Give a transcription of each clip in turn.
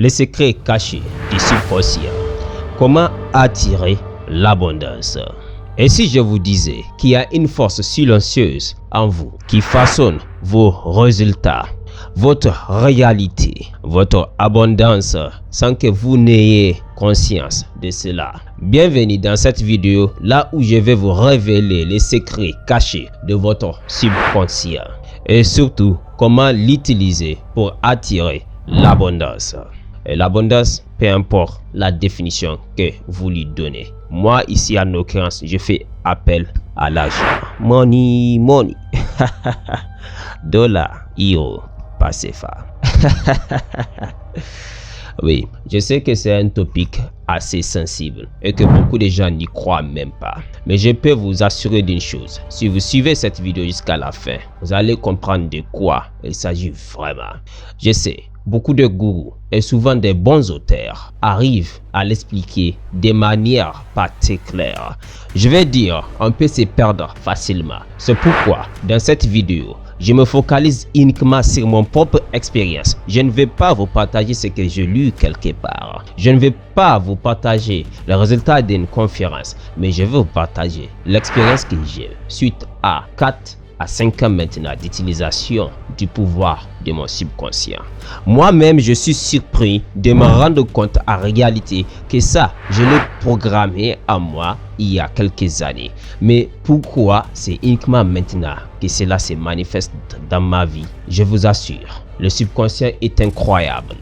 Les secrets cachés du subconscient. Comment attirer l'abondance? Et si je vous disais qu'il y a une force silencieuse en vous qui façonne vos résultats, votre réalité, votre abondance sans que vous n'ayez conscience de cela? Bienvenue dans cette vidéo là où je vais vous révéler les secrets cachés de votre subconscient et surtout comment l'utiliser pour attirer l'abondance. Et l'abondance, peu importe la définition que vous lui donnez. Moi ici en l'occurrence, je fais appel à l'argent. Money, money. Dollar, euro, pas CFA. Oui, je sais que c'est un topic assez sensible et que beaucoup de gens n'y croient même pas. Mais je peux vous assurer d'une chose. Si vous suivez cette vidéo jusqu'à la fin, vous allez comprendre de quoi il s'agit vraiment. Je sais, beaucoup de gourous et souvent des bons auteurs arrivent à l'expliquer de manière pas très claire. Je vais dire, on peut se perdre facilement. C'est pourquoi, dans cette vidéo, je me focalise uniquement sur mon propre expérience. Je ne vais pas vous partager ce que j'ai lu quelque part. Je ne vais pas vous partager le résultat d'une conférence, mais je vais vous partager l'expérience que j'ai suite à 4 à 5 ans maintenant d'utilisation du pouvoir de mon subconscient. Moi-même, je suis surpris de me rendre compte en réalité que ça, je l'ai programmé en moi il y a quelques années. Mais pourquoi c'est uniquement maintenant que cela se manifeste dans ma vie? Je vous assure, le subconscient est incroyable.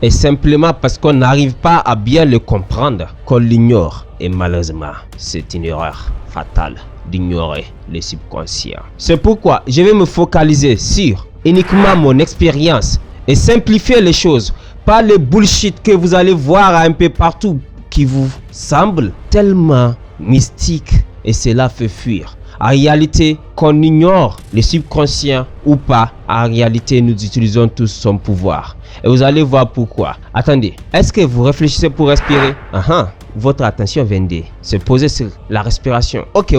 Et simplement parce qu'on n'arrive pas à bien le comprendre, qu'on l'ignore. Et malheureusement, c'est une erreur fatale d'ignorer le subconscient. C'est pourquoi je vais me focaliser sur uniquement mon expérience et simplifier les choses, pas le bullshit que vous allez voir un peu partout qui vous semble tellement mystique et cela fait fuir. En réalité, qu'on ignore le subconscient ou pas, en réalité, nous utilisons tous son pouvoir. Et vous allez voir pourquoi. Attendez, est-ce que vous réfléchissez pour respirer? Votre attention vient de se poser sur la respiration. Ok.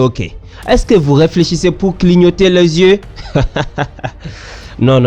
Est-ce que vous réfléchissez pour clignoter les yeux? Non.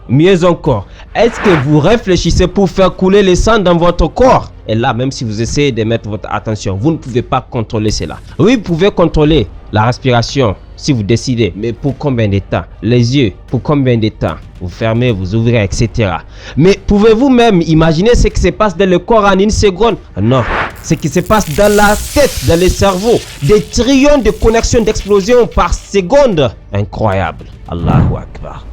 Mieux encore, est-ce que vous réfléchissez pour faire couler le sang dans votre corps? Et là, même si vous essayez de mettre votre attention, vous ne pouvez pas contrôler cela. Oui, vous pouvez contrôler la respiration si vous décidez, mais pour combien de temps? Les yeux, pour combien de temps? Vous fermez, vous ouvrez, etc. Mais pouvez-vous même imaginer ce qui se passe dans le corps en une seconde? Non, ce qui se passe dans la tête, dans le cerveau, des trillions de connexions d'explosions par seconde. Incroyable. Allahu Akbar.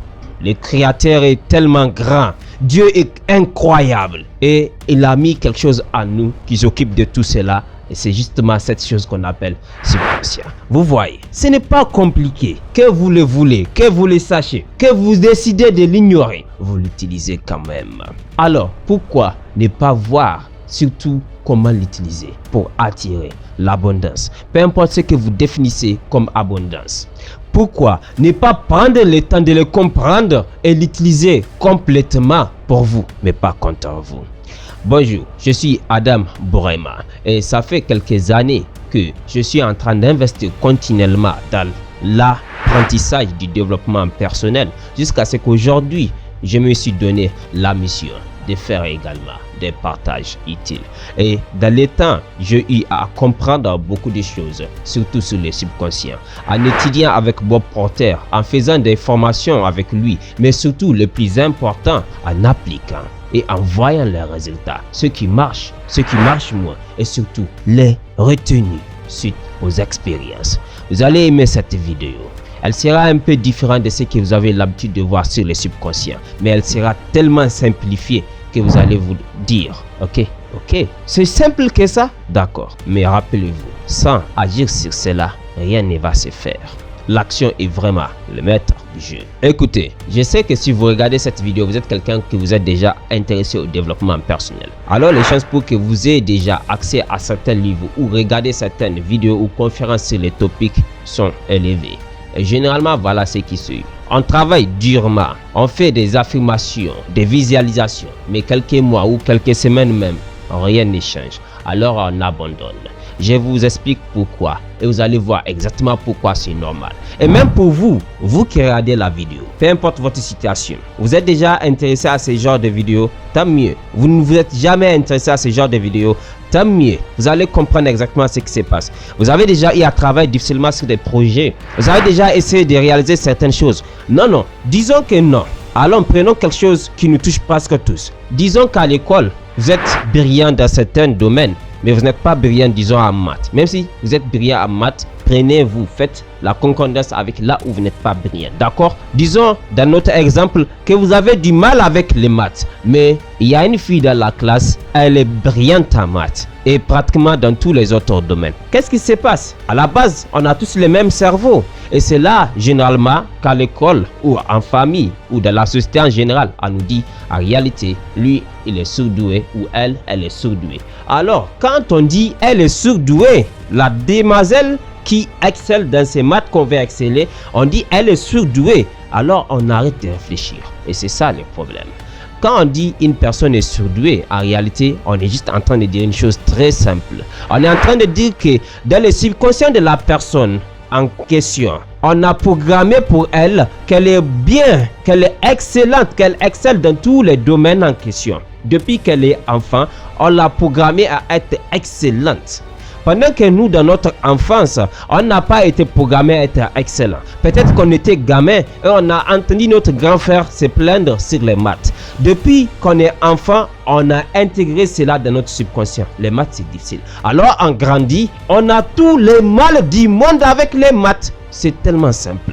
Le Créateur est tellement grand. Dieu est incroyable. Et il a mis quelque chose en nous qui s'occupe de tout cela. Et c'est justement cette chose qu'on appelle subconscient. Vous voyez, ce n'est pas compliqué. Que vous le voulez, que vous le sachiez, que vous décidez de l'ignorer, vous l'utilisez quand même. Alors, pourquoi ne pas voir surtout comment l'utiliser pour attirer l'abondance? Peu importe ce que vous définissez comme abondance. Pourquoi ne pas prendre le temps de le comprendre et l'utiliser complètement pour vous, mais pas contre vous? Bonjour, je suis Adam Bourema et ça fait quelques années que je suis en train d'investir continuellement dans l'apprentissage du développement personnel jusqu'à ce qu'aujourd'hui, je me suis donné la mission de faire également des partages utiles. Et dans les temps, j'ai eu à comprendre beaucoup de choses, surtout sur le subconscient, en étudiant avec Bob Proctor, en faisant des formations avec lui, mais surtout le plus important, en appliquant et en voyant les résultats, ce qui marche moins, et surtout les retenues suite aux expériences. Vous allez aimer cette vidéo. Elle sera un peu différente de ce que vous avez l'habitude de voir sur le subconscient, mais elle sera tellement simplifiée que vous allez vous dire, ok, c'est simple que ça, d'accord, mais rappelez-vous, sans agir sur cela, rien ne va se faire. L'action est vraiment le maître du jeu. Écoutez, je sais que si vous regardez cette vidéo, vous êtes quelqu'un qui vous êtes déjà intéressé au développement personnel. Alors les chances pour que vous ayez déjà accès à certains livres ou regarder certaines vidéos ou conférences sur les topics sont élevées. Et généralement, voilà ce qui suit. On travaille durement, on fait des affirmations, des visualisations, mais quelques mois ou quelques semaines même, rien ne change. Alors on abandonne. Je vous explique pourquoi et vous allez voir exactement pourquoi c'est normal. Et même pour vous, vous qui regardez la vidéo, peu importe votre situation, vous êtes déjà intéressé à ce genre de vidéos, tant mieux. Vous ne vous êtes jamais intéressé à ce genre de vidéos, tant mieux. Vous allez comprendre exactement ce qui se passe. Vous avez déjà eu à travailler difficilement sur des projets. Vous avez déjà essayé de réaliser certaines choses. Non, disons que non. Alors prenons quelque chose qui nous touche presque tous. Disons qu'à l'école, vous êtes brillant dans certains domaines, mais vous n'êtes pas brillant, disons, en maths. Même si vous êtes brillant en maths, prenez-vous, faites la concordance avec là où vous n'êtes pas brillant. D'accord? Disons, dans notre exemple, que vous avez du mal avec les maths, mais il y a une fille dans la classe, elle est brillante en maths et pratiquement dans tous les autres domaines. Qu'est-ce qui se passe? À la base, on a tous le même cerveau. Et c'est là, généralement, qu'à l'école ou en famille ou dans la société en général, on nous dit, en réalité, lui, il est surdoué ou elle est surdouée. Alors, quand on dit elle est surdouée, la demoiselle qui excelle dans ces maths qu'on veut exceller, on dit elle est surdouée. Alors, on arrête de réfléchir. Et c'est ça le problème. Quand on dit une personne est surdouée, en réalité, on est juste en train de dire une chose très simple. On est en train de dire que dans le subconscient de la personne en question, on a programmé pour elle qu'elle est bien, qu'elle est excellente, qu'elle excelle dans tous les domaines en question. Depuis qu'elle est enfant, on l'a programmée à être excellente. Pendant que nous, dans notre enfance, on n'a pas été programmé à être excellent. Peut-être qu'on était gamin et on a entendu notre grand frère se plaindre sur les maths. Depuis qu'on est enfant, on a intégré cela dans notre subconscient. Les maths, c'est difficile. Alors, on grandit, on a tous les mal du monde avec les maths. C'est tellement simple.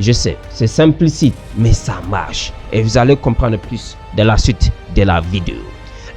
Je sais, c'est simplicite, mais ça marche. Et vous allez comprendre plus dans la suite de la vidéo.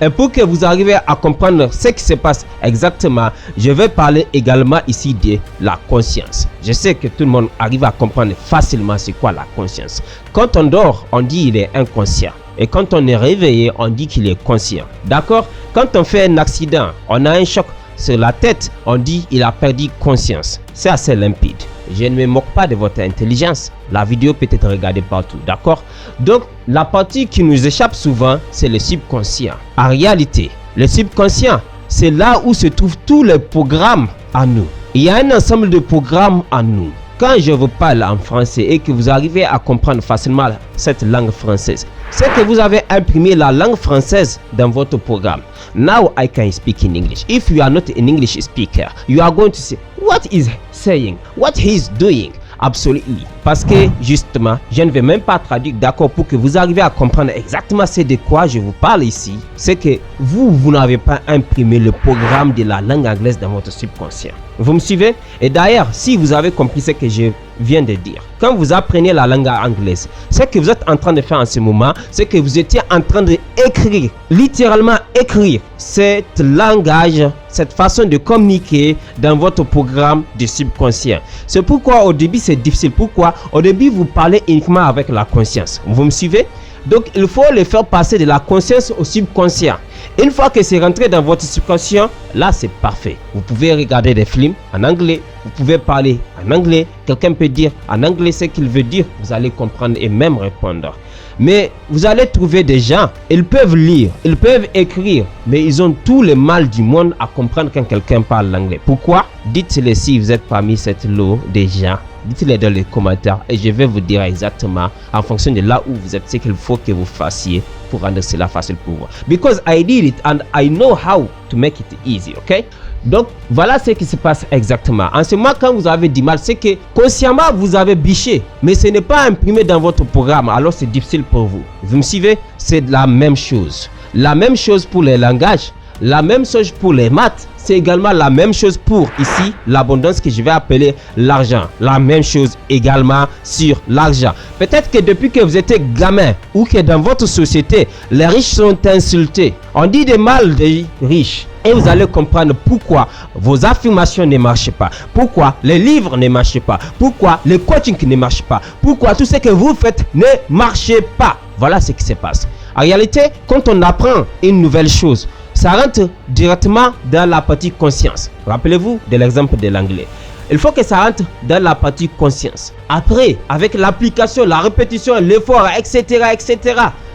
Et pour que vous arriviez à comprendre ce qui se passe exactement, je vais parler également ici de la conscience. Je sais que tout le monde arrive à comprendre facilement c'est quoi la conscience. Quand on dort, on dit il est inconscient. Et quand on est réveillé, on dit qu'il est conscient. D'accord? Quand on fait un accident, on a un choc sur la tête, on dit il a perdu conscience. C'est assez limpide. Je ne me moque pas de votre intelligence. La vidéo peut être regardée partout, d'accord? Donc, la partie qui nous échappe souvent, c'est le subconscient. En réalité, le subconscient, c'est là où se trouvent tous les programmes en nous. Il y a un ensemble de programmes en nous. Quand je vous parle en français et que vous arrivez à comprendre facilement cette langue française, c'est que vous avez imprimé la langue française dans votre programme. Now I can speak in English. If you are not an English speaker, you are going to say, what is saying? What he is doing? Absolument. Parce que justement, je ne vais même pas traduire, d'accord, pour que vous arriviez à comprendre exactement c'est de quoi je vous parle ici. C'est que vous n'avez pas imprimé le programme de la langue anglaise dans votre subconscient. Vous me suivez? Et d'ailleurs, si vous avez compris ce que je viens de dire, quand vous apprenez la langue anglaise, ce que vous êtes en train de faire en ce moment, c'est que vous étiez en train d'écrire, littéralement écrire cet langage, cette façon de communiquer dans votre programme de subconscient. C'est pourquoi au début c'est difficile. Pourquoi? Au début vous parlez uniquement avec la conscience. Vous me suivez? Donc il faut le faire passer de la conscience au subconscient. Une fois que c'est rentré dans votre subconscient, là c'est parfait. Vous pouvez regarder des films en anglais, vous pouvez parler en anglais, quelqu'un peut dire en anglais ce qu'il veut dire, vous allez comprendre et même répondre. Mais vous allez trouver des gens, ils peuvent lire, ils peuvent écrire, mais ils ont tout le mal du monde à comprendre quand quelqu'un parle l'anglais. Pourquoi? Dites-le si vous êtes parmi cette lot de gens. Dites-le dans les commentaires et je vais vous dire exactement en fonction de là où vous êtes ce qu'il faut que vous fassiez pour rendre cela facile pour vous. Because I did it and I know how to make it easy, ok? Donc voilà ce qui se passe exactement. En ce moment, quand vous avez du mal, c'est que consciemment vous avez biché, mais ce n'est pas imprimé dans votre programme, alors c'est difficile pour vous. Vous me suivez? C'est la même chose. La même chose pour les langages, la même chose pour les maths. C'est également la même chose pour ici l'abondance que je vais appeler l'argent. La même chose également sur l'argent. Peut-être que depuis que vous êtes gamin ou que dans votre société, les riches sont insultés. On dit des mal des riches. Et vous allez comprendre pourquoi vos affirmations ne marchent pas. Pourquoi les livres ne marchent pas. Pourquoi les coachings ne marchent pas. Pourquoi tout ce que vous faites ne marche pas. Voilà ce qui se passe. En réalité, quand on apprend une nouvelle chose, ça rentre directement dans la partie conscience. Rappelez-vous de l'exemple de l'anglais. Il faut que ça rentre dans la partie conscience. Après, avec l'application, la répétition, l'effort, etc.,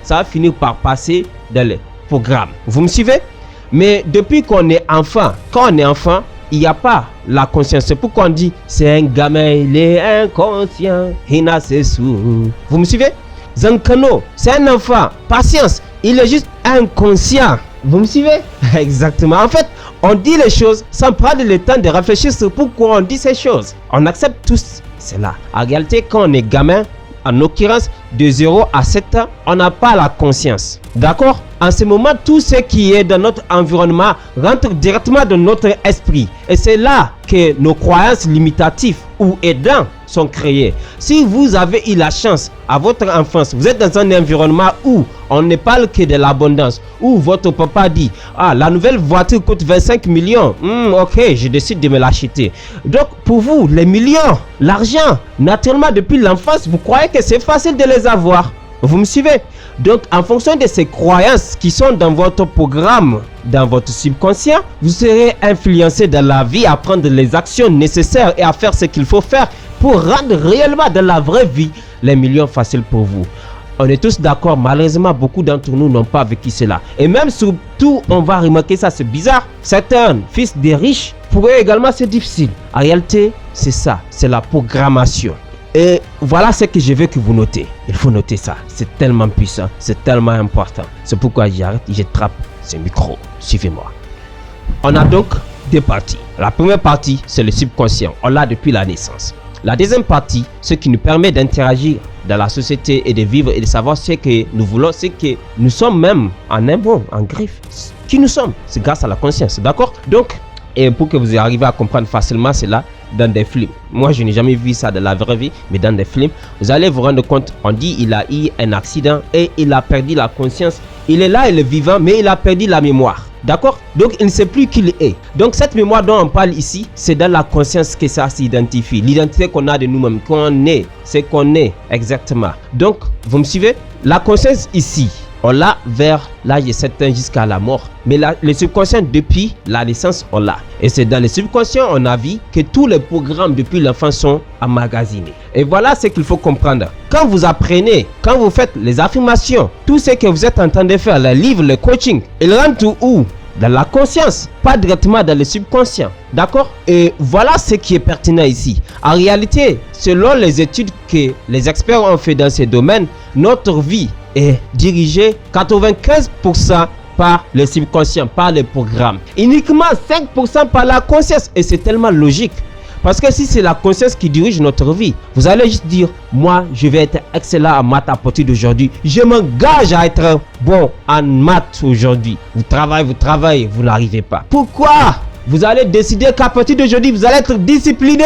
ça va finir par passer dans le programme. Vous me suivez? Mais depuis qu'on est enfant, quand on est enfant, il n'y a pas la conscience. C'est pourquoi on dit c'est un gamin, il est inconscient, il n'a ses sous. Vous me suivez? Zankano, c'est un enfant. Patience, il est juste inconscient. Vous me suivez? Exactement. En fait, on dit les choses sans prendre le temps de réfléchir sur pourquoi on dit ces choses. On accepte tous cela. En réalité, quand on est gamin, en l'occurrence de 0 à 7 ans, on n'a pas la conscience. D'accord? En ce moment, tout ce qui est dans notre environnement rentre directement dans notre esprit. Et c'est là que nos croyances limitatives ou aidantes sont créées. Si vous avez eu la chance à votre enfance, vous êtes dans un environnement où on ne parle que de l'abondance, où votre papa dit « Ah, la nouvelle voiture coûte 25 millions. Ok, je décide de me l'acheter. » Donc, pour vous, les millions, l'argent, naturellement, depuis l'enfance, vous croyez que c'est facile de les avoir. Vous me suivez? Donc, en fonction de ces croyances qui sont dans votre programme, dans votre subconscient, vous serez influencé dans la vie à prendre les actions nécessaires et à faire ce qu'il faut faire pour rendre réellement dans la vraie vie les millions faciles pour vous. On est tous d'accord, malheureusement, beaucoup d'entre nous n'ont pas vécu cela. Et même surtout, on va remarquer ça, c'est bizarre. Certains fils des riches, pour eux également, c'est difficile. En réalité, c'est ça, c'est la programmation. Et voilà ce que je veux que vous notez. Il faut noter ça. C'est tellement puissant. C'est tellement important. C'est pourquoi j'arrête, je trappe ce micro. Suivez-moi. On a donc deux parties. La première partie, c'est le subconscient. On l'a depuis la naissance. La deuxième partie, ce qui nous permet d'interagir dans la société et de vivre et de savoir ce que nous voulons, c'est que nous sommes même en un mot, en griffe. Qui nous sommes, c'est grâce à la conscience. D'accord? Donc, et pour que vous arriviez à comprendre facilement cela, dans des films. Moi, je n'ai jamais vu ça dans la vraie vie, mais dans des films, vous allez vous rendre compte, on dit il a eu un accident et il a perdu la conscience. Il est là, il est vivant, mais il a perdu la mémoire. D'accord? Donc, il ne sait plus qui il est. Donc, cette mémoire dont on parle ici, c'est dans la conscience que ça s'identifie. L'identité qu'on a de nous-mêmes, qu'on est, c'est qu'on est exactement. Donc, vous me suivez? La conscience ici, on l'a vers l'âge de 7 ans jusqu'à la mort. Mais le subconscient, depuis la naissance, on l'a. Et c'est dans le subconscient, on a vu que tous les programmes depuis l'enfance sont emmagasinés. Et voilà ce qu'il faut comprendre. Quand vous apprenez, quand vous faites les affirmations, tout ce que vous êtes en train de faire, les livres, le coaching, ils rentrent où? Dans la conscience, pas directement dans le subconscient. D'accord? Et voilà ce qui est pertinent ici. En réalité, selon les études que les experts ont fait dans ces domaines, notre vie est dirigée 95% par le subconscient, par les programmes. Uniquement 5% par la conscience. Et c'est tellement logique. Parce que si c'est la conscience qui dirige notre vie, vous allez juste dire, moi, je vais être excellent en maths à partir d'aujourd'hui. Je m'engage à être bon en maths aujourd'hui. Vous travaillez, vous n'arrivez pas. Pourquoi? Vous allez décider qu'à partir d'aujourd'hui, vous allez être discipliné.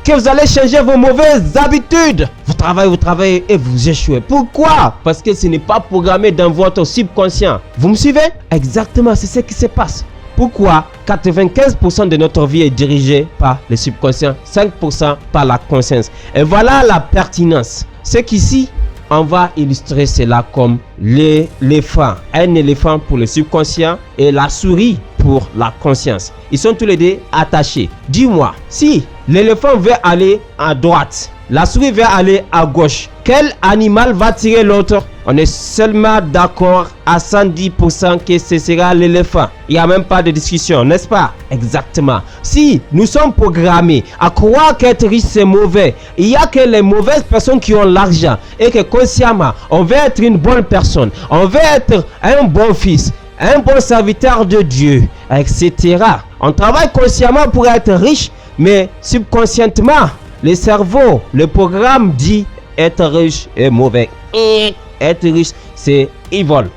Que vous allez changer vos mauvaises habitudes. Vous travaillez et vous échouez. Pourquoi? Parce que ce n'est pas programmé dans votre subconscient. Vous me suivez? Exactement, c'est ce qui se passe. Pourquoi 95% de notre vie est dirigée par le subconscient, 5% par la conscience. Et voilà la pertinence. C'est qu'ici, on va illustrer cela comme l'éléphant. Un éléphant pour le subconscient et la souris pour la conscience. Ils sont tous les deux attachés. Dis-moi, si l'éléphant veut aller à droite, la souris veut aller à gauche, quel animal va tirer l'autre? On est seulement d'accord à 110% que ce sera l'éléphant. Il n'y a même pas de discussion, n'est-ce pas? Exactement. Si nous sommes programmés à croire qu'être riche c'est mauvais, il n'y a que les mauvaises personnes qui ont l'argent et que consciemment, on veut être une bonne personne, on veut être un bon fils, un bon serviteur de Dieu, etc. On travaille consciemment pour être riche, mais subconscientement, le cerveau, le programme dit être riche est mauvais. Être riche, c'est evil.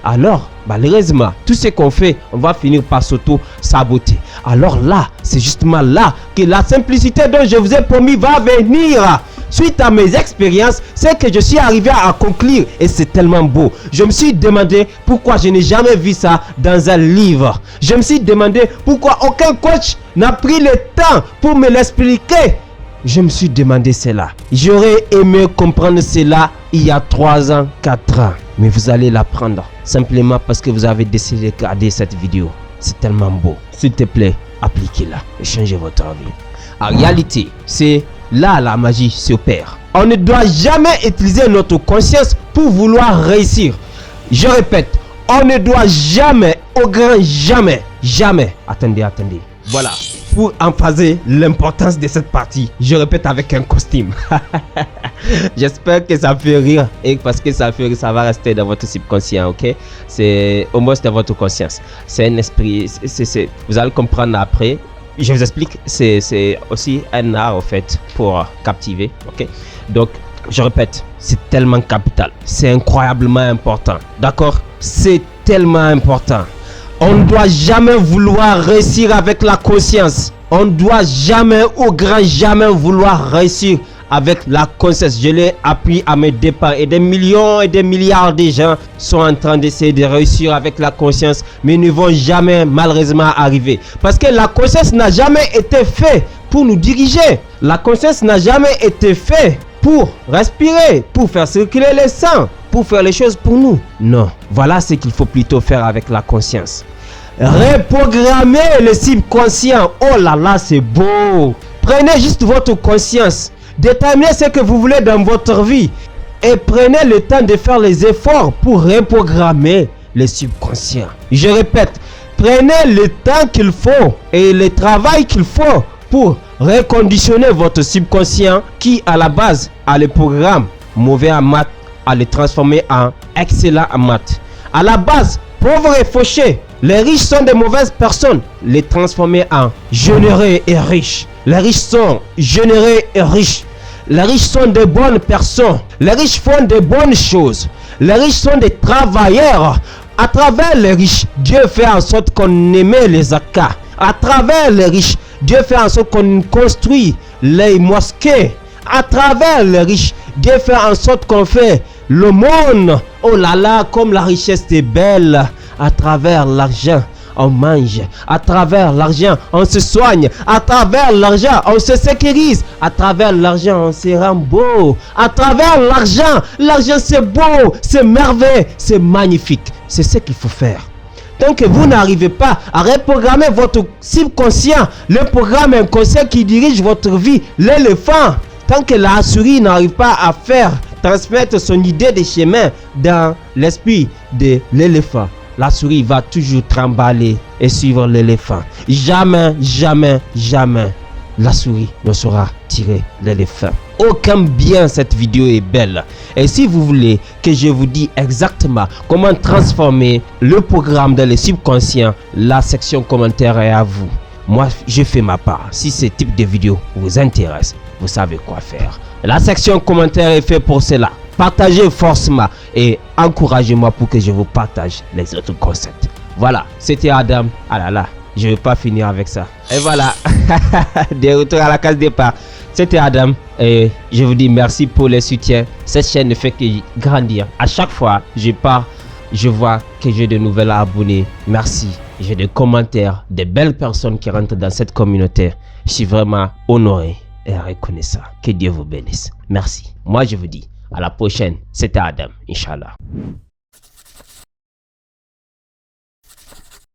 Alors, malheureusement, tout ce qu'on fait, on va finir par s'auto-saboter. Alors là, c'est justement là que la simplicité dont je vous ai promis va venir. Suite à mes expériences, c'est que je suis arrivé à conclure et c'est tellement beau. Je me suis demandé pourquoi je n'ai jamais vu ça dans un livre. Je me suis demandé pourquoi aucun coach n'a pris le temps pour me l'expliquer. Je me suis demandé cela. J'aurais aimé comprendre cela il y a 3 ans, 4 ans. Mais vous allez l'apprendre simplement parce que vous avez décidé de regarder cette vidéo. C'est tellement beau. S'il te plaît, appliquez-la et changez votre vie. En réalité, c'est là la magie s'opère. On ne doit jamais utiliser notre conscience pour vouloir réussir. Je répète, on ne doit jamais, au grand jamais, attendez. Voilà. Pour emphaser l'importance de cette partie, je répète avec un costume. J'espère que ça fait rire et parce que ça fait rire, ça va rester dans votre subconscient, ok? C'est au moins dans votre conscience. C'est un esprit, vous allez comprendre après. Je vous explique, c'est aussi un art en fait pour captiver, ok? Donc, je répète, c'est tellement capital, c'est incroyablement important, d'accord? C'est tellement important. On ne doit jamais vouloir réussir avec la conscience. On ne doit jamais, au grand jamais vouloir réussir avec la conscience. Je l'ai appris à mes départs et des millions et des milliards de gens sont en train d'essayer de réussir avec la conscience, mais ne vont jamais malheureusement arriver. Parce que la conscience n'a jamais été faite pour nous diriger. La conscience n'a jamais été faite pour respirer, pour faire circuler le sang, pour faire les choses pour nous. Non, voilà ce qu'il faut plutôt faire avec la conscience. Reprogrammer le subconscient. Oh là là, c'est beau. Prenez juste votre conscience. Déterminez ce que vous voulez dans votre vie. Et prenez le temps de faire les efforts pour reprogrammer le subconscient. Je répète, prenez le temps qu'il faut et le travail qu'il faut pour reconditionner votre subconscient qui à la base a le programme mauvais en maths, à le transformer en excellent en maths. À la base, pauvre et fauché, les riches sont de mauvaises personnes, les transformer en généreux et riches. Les riches sont généreux et riches. Les riches sont de bonnes personnes. Les riches font de bonnes choses. Les riches sont des travailleurs. À travers les riches, Dieu fait en sorte qu'on aimait les zakas. À travers les riches, Dieu fait en sorte qu'on construit les mosquées. À travers les riches, Dieu fait en sorte qu'on fait le monde. Oh là là, comme la richesse est belle. À travers l'argent, on mange. À travers l'argent, on se soigne. À travers l'argent, on se sécurise. À travers l'argent, on se rend beau. À travers l'argent, l'argent c'est beau, c'est merveilleux, c'est magnifique. C'est ce qu'il faut faire. Tant que vous n'arrivez pas à reprogrammer votre subconscient, le programme inconscient qui dirige votre vie, l'éléphant, tant que la souris n'arrive pas à faire transmettre son idée de chemin dans l'esprit de l'éléphant, la souris va toujours trimballer et suivre l'éléphant. Jamais, jamais, jamais la souris ne saura tirer l'éléphant. Aucun bien, cette vidéo est belle. Et si vous voulez que je vous dise exactement comment transformer le programme dans le subconscient, la section commentaire est à vous. Moi, je fais ma part. Si ce type de vidéo vous intéresse, vous savez quoi faire. La section commentaire est faite pour cela. Partagez forcément et encouragez-moi pour que je vous partage les autres concepts. Voilà, c'était Adam. Ah là là, je ne vais pas finir avec ça. Et voilà, de retour à la case départ. C'était Adam et je vous dis merci pour le soutien. Cette chaîne ne fait que grandir. À chaque fois, je pars, je vois que j'ai de nouvelles abonnés. Merci. J'ai des commentaires, des belles personnes qui rentrent dans cette communauté. Je suis vraiment honoré et reconnaissant. Que Dieu vous bénisse. Merci. Moi, je vous dis à la prochaine. C'était Adam, Inch'Allah.